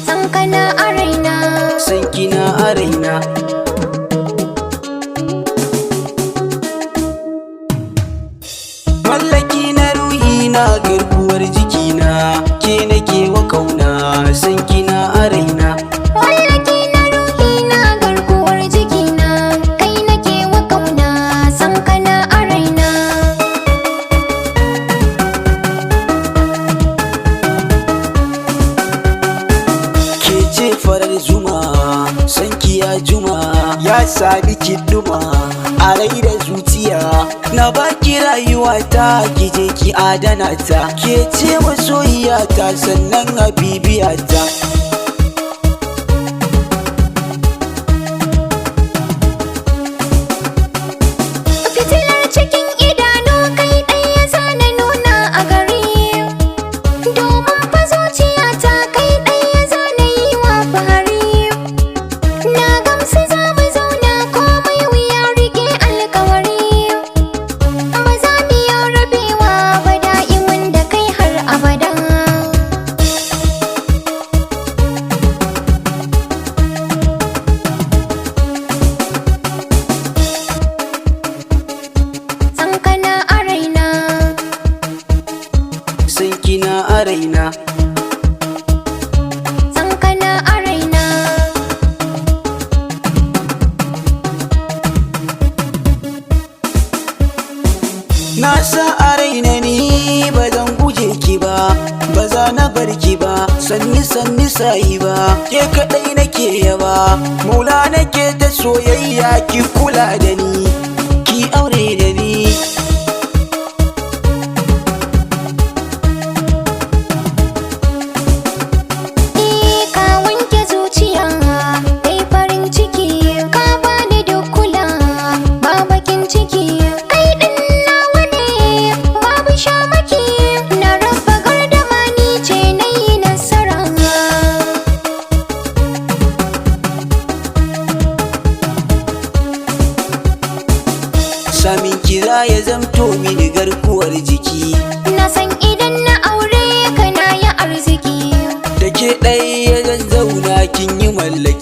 Sankana a raina, sankina a raina. Mallaki na ruhi na garkuwar jikina, ke nake wa kauna, sankina a raina. mallaki na ruhi na garkuwar jikina, kai nake wa kauna, sankana a raina. Ke ce farar zuma, sanki ya juma, ya sami kiɗuma a rai da zuciya. Na baki rayuwa ta, ki je ki adana ta. Ke ce masoyiya ta, sannan habibiya ta. Fitilar cikin idanu kai ɗaya zana nuna a gari, domin fa zuciyata kai ɗaya zana yi wa fahari. Na gamsu za mu zauna komai wuya rike alkawari, ba za mu yi rabewa ba da'imin da kai har abada. Sankana a raina, Sankina a raina. sankana a raina. Na sa a raina ni ba zan guje ki ba, ba za na bar ki ba, sanni sanni sayi ba. Ke kaɗai nake yaba, maula nake ta soyayya, ki kula da ni, ki aure da ni. Ka wanke zuciya, kai farin ciki, ka bani duk kula, ba bakin ciki. Kai ɗin nawa ne, babu shamaki, na raba gardama ni ce na yi nasara. Samin kira ya zamto mini garkuwar jiki, Na san idan na aure ka na yi arziki. da ke ɗaya zan zauna kin yi mallaki.